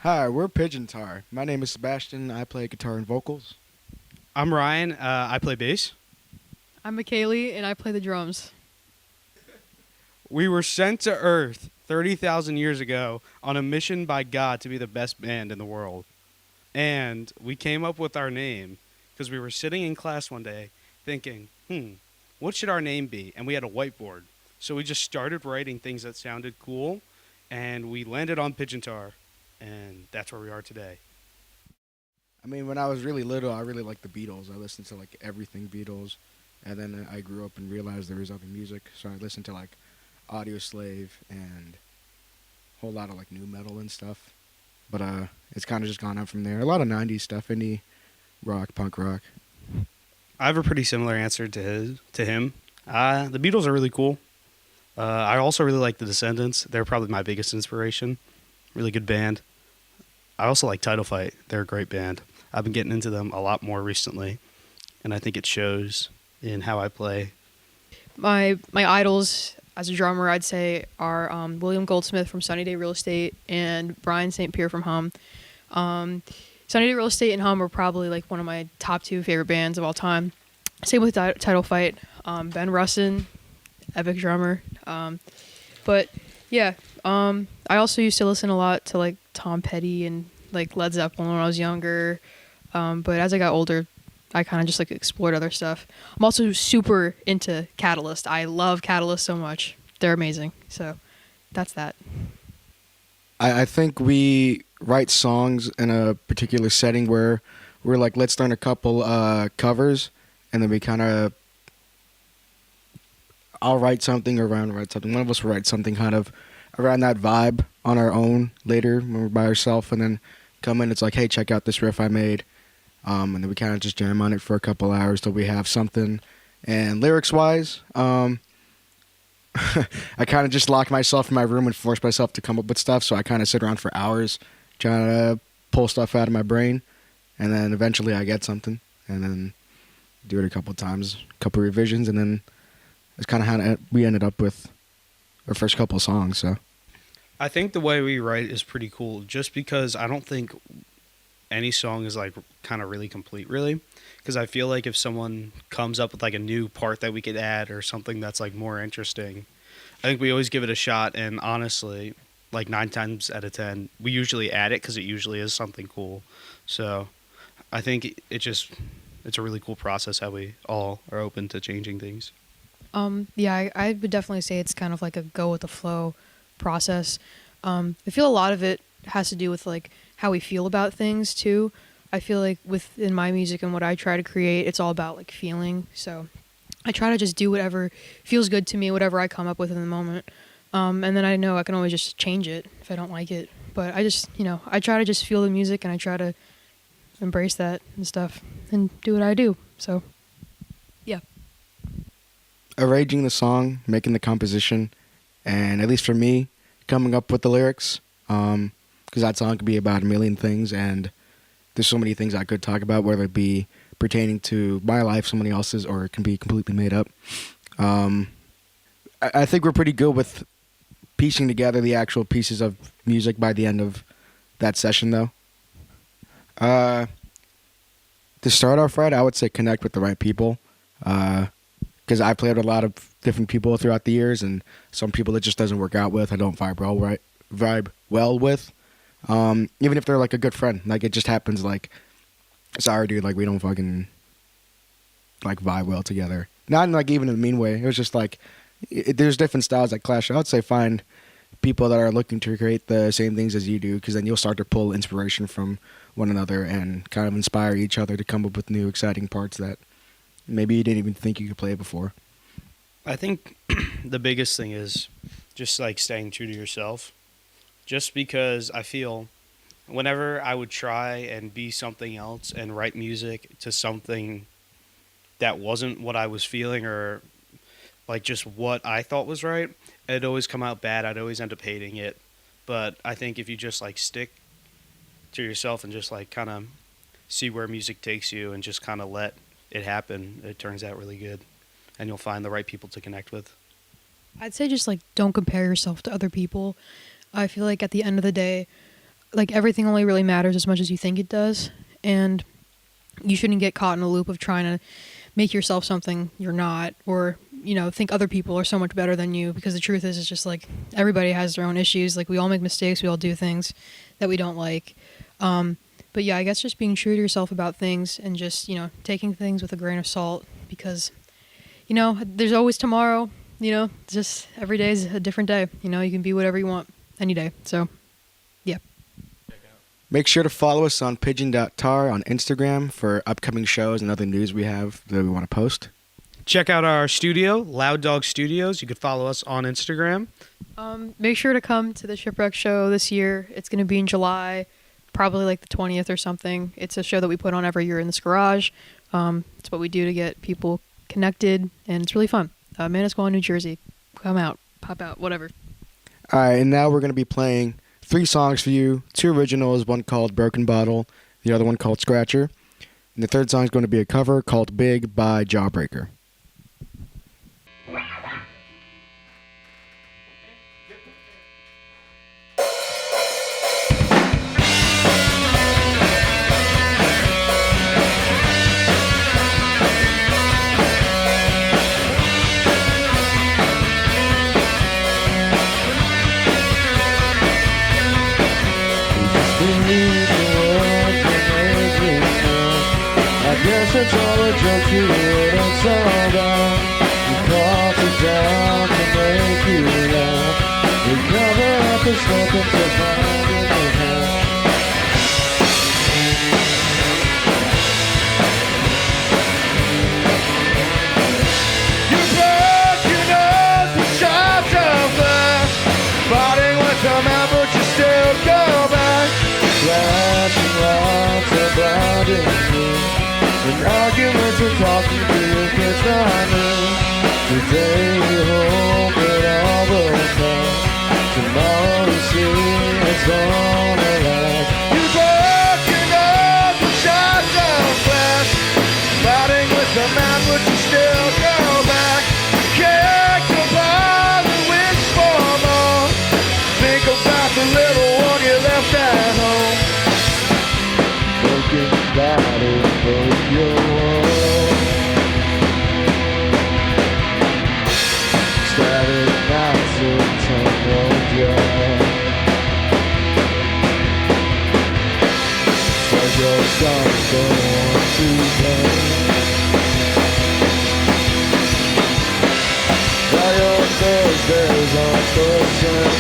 Hi, we're Pigeon Tar. My name is Sebastian. I play guitar and vocals. I'm Ryan. I play bass. I'm McKaylee, and I play the drums. We were sent to Earth 30,000 years ago on a mission by God to be the best band in the world. And we came up with our name because we were sitting in class one day thinking, what should our name be? And we had a whiteboard. So we just started writing things that sounded cool, and we landed on Pigeon Tar, and that's where we are today. I mean, when I was really little, I really liked the Beatles. I listened to like everything Beatles, and then I grew up and realized there was other music, so I listened to like Audio Slave and a whole lot of like new metal and stuff. But it's kind of just gone up from there. A lot of '90s stuff, indie rock, punk rock. I have a pretty similar answer to him. The Beatles are really cool. I also really like the Descendants. They're probably my biggest inspiration. Really good band. I also like Title Fight. They're a great band. I've been getting into them a lot more recently, and I think it shows in how I play. My idols as a drummer, I'd say, are William Goldsmith from Sunny Day Real Estate and Brian St. Pierre from Hum. Sunny Day Real Estate and Hum are probably like one of my top two favorite bands of all time. Same with Title Fight. Ben Russin, epic drummer. But yeah, I also used to listen a lot to like Tom Petty and like Led Zeppelin when I was younger. But as I got older, I kind of just like explored other stuff. I'm also super into Catalyst. I love Catalyst so much. They're amazing. So that's that. I think we write songs in a particular setting where we're like, let's learn a couple covers, and then we kind of, I'll write something or Ryan will write something. One of us will write something kind of around that vibe on our own later when we're by ourselves, and then come in. It's like, hey, check out this riff I made, and then we kind of just jam on it for a couple hours till we have something. And lyrics-wise, I kind of just lock myself in my room and force myself to come up with stuff. So I kind of sit around for hours trying to pull stuff out of my brain, and then eventually I get something, and then do it a couple times, a couple revisions, and then it's kind of how we ended up with our first couple of songs. So I think the way we write is pretty cool just because I don't think any song is like kind of really complete, really. Because I feel like if someone comes up with like a new part that we could add or something that's like more interesting, I think we always give it a shot. And honestly, like 9 times out of 10, we usually add it because it usually is something cool. So I think it's a really cool process how we all are open to changing things. Yeah, I would definitely say it's kind of like a go with the flow process. I feel a lot of it has to do with like how we feel about things too. I feel like within my music and what I try to create, it's all about like feeling. So I try to just do whatever feels good to me, whatever I come up with in the moment. And then I know I can always just change it if I don't like it. But I just, I try to just feel the music and I try to embrace that and stuff and do what I do. So, yeah. arranging the song, making the composition, and at least for me, coming up with the lyrics, because that song could be about a million things, and there's so many things I could talk about, whether it be pertaining to my life, somebody else's, or it can be completely made up. I think we're pretty good with piecing together the actual pieces of music by the end of that session, though. To start off right, I would say connect with the right people. Because I played with a lot of different people throughout the years, and some people it just doesn't work out with. I don't vibe well with. Even if they're like a good friend, like it just happens. Like, sorry, dude, like we don't fucking like vibe well together. Not in like even in a mean way. It was just like there's different styles that clash. I would say find people that are looking to create the same things as you do, because then you'll start to pull inspiration from one another and kind of inspire each other to come up with new exciting parts that maybe you didn't even think you could play before. I think the biggest thing is just like staying true to yourself. Just because I feel whenever I would try and be something else and write music to something that wasn't what I was feeling or like just what I thought was right, it'd always come out bad. I'd always end up hating it. But I think if you just like stick to yourself and just like kind of see where music takes you and just kind of let it happen, it turns out really good. And you'll find the right people to connect with. I'd say just like don't compare yourself to other people. I feel like at the end of the day, like everything only really matters as much as you think it does, and you shouldn't get caught in a loop of trying to make yourself something you're not, or think other people are so much better than you, because the truth is, it's just like everybody has their own issues. Like, we all make mistakes, we all do things that we don't like. But yeah, I guess just being true to yourself about things, and just taking things with a grain of salt, because there's always tomorrow. Just every day is a different day. You can be whatever you want any day. So yeah. Make sure to follow us on Pigeon.tar on Instagram for upcoming shows and other news we have that we want to post. Check out our studio, Loud Dog Studios. You could follow us on Instagram. Make sure to come to the Shipwreck show this year. It's going to be in July, probably like the 20th or something. It's a show that we put on every year in this garage. It's what we do to get people connected, and it's really fun. Manasquan, New Jersey. Come out, pop out, whatever. All right, and now we're going to be playing 3 songs for you. 2 originals, one called Broken Bottle, the other one called Scratcher. And the third song is going to be a cover called Big by Jawbreaker. It's all a joke, you it's all done. You called it down to make you laugh. You cover up the nothing to find in your hand. You broke your nose with shots of glass, fighting with the man, but you still go back. Flashing lights are blinding you. And arguments and talking to you kids not new. Today you hope it all will come. Tomorrow you see it's gonna last. You broke your nose with shots of glass, fighting with the man, but you still go back. Kick the ball and wish for more. Think about the little one you left at home. Broken body, broke your world. Started not to turn your dry. Said your sons don't want to play. Now your Thursdays aren't the same.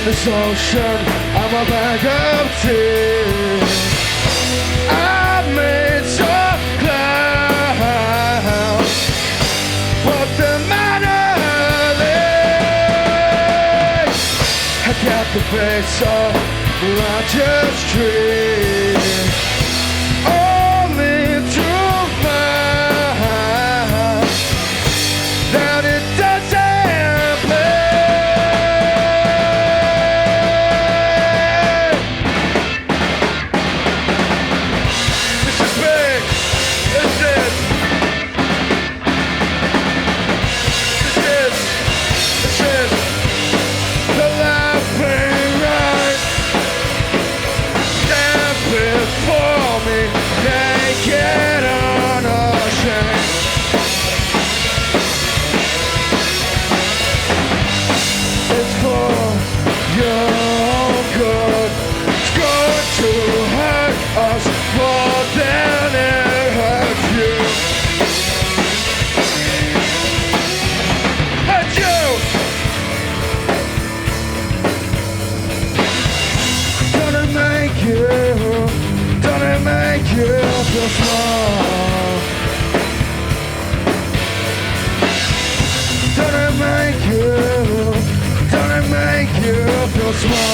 This ocean, I'm a bag of tears. I've made some clouds, but the matter is, I got the face of a righteous tree. Only to find that it doesn't play. This is the life pain. feel small.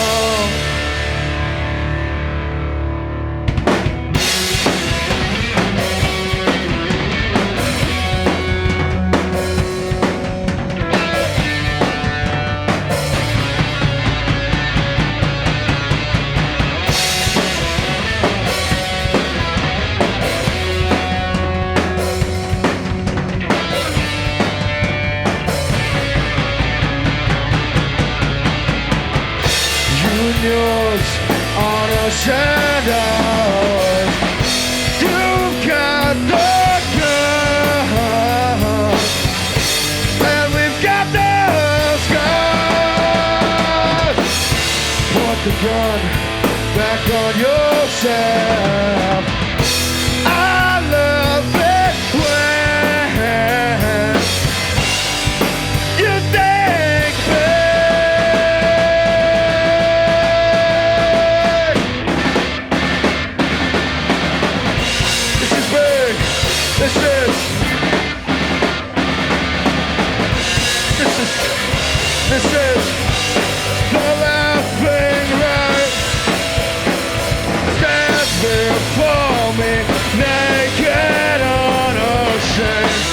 Yours on a shadow. You've got the gun, and we've got the scars. Put the gun back on yourself. I love it when you think This is the last thing right. Stand before me, naked, unashamed.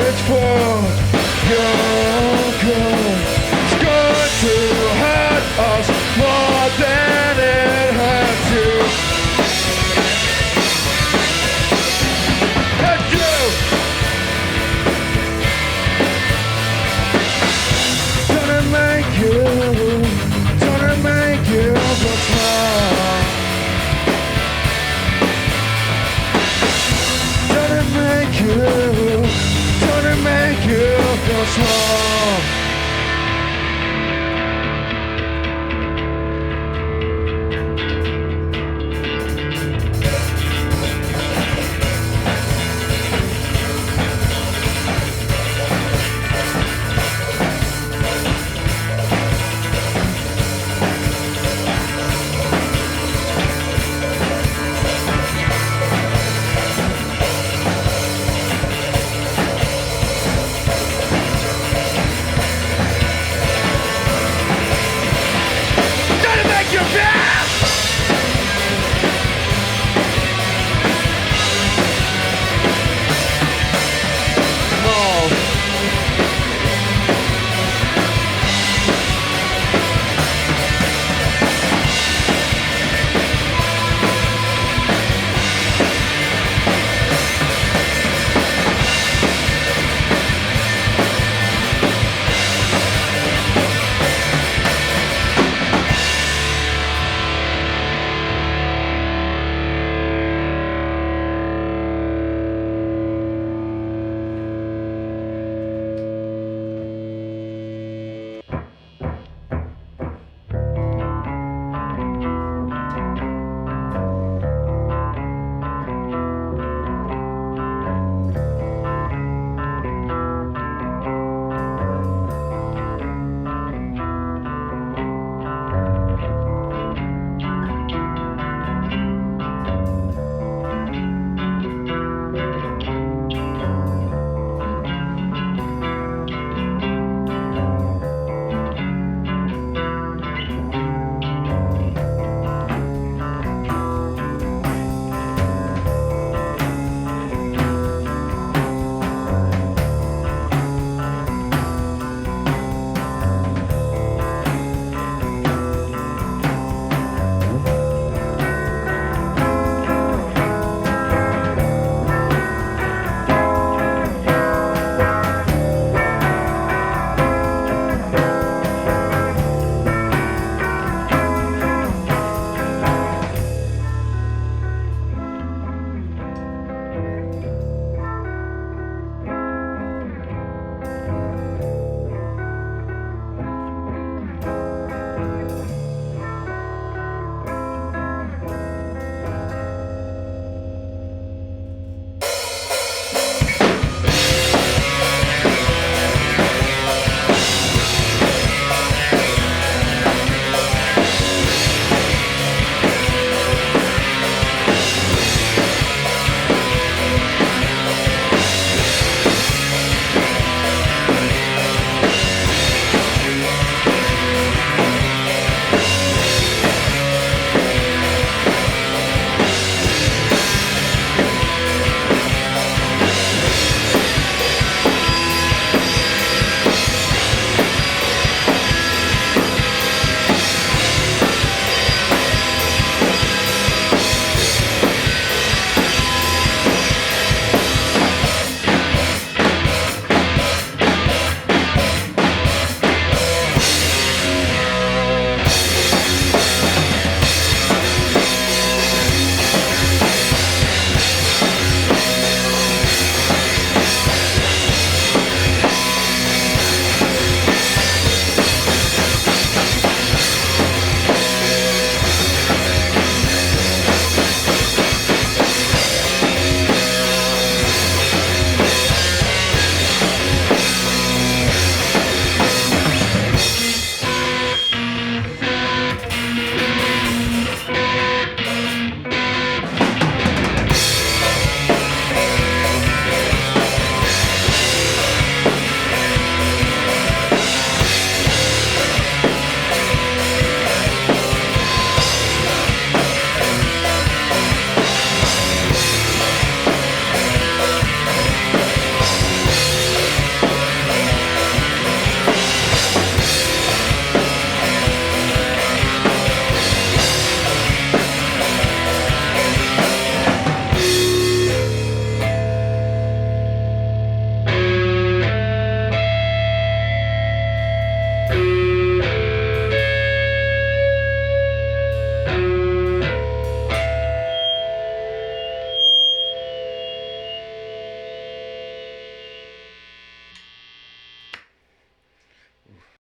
It's for your good. It's going to hurt us more than it hurts you. Gonna make you feel small.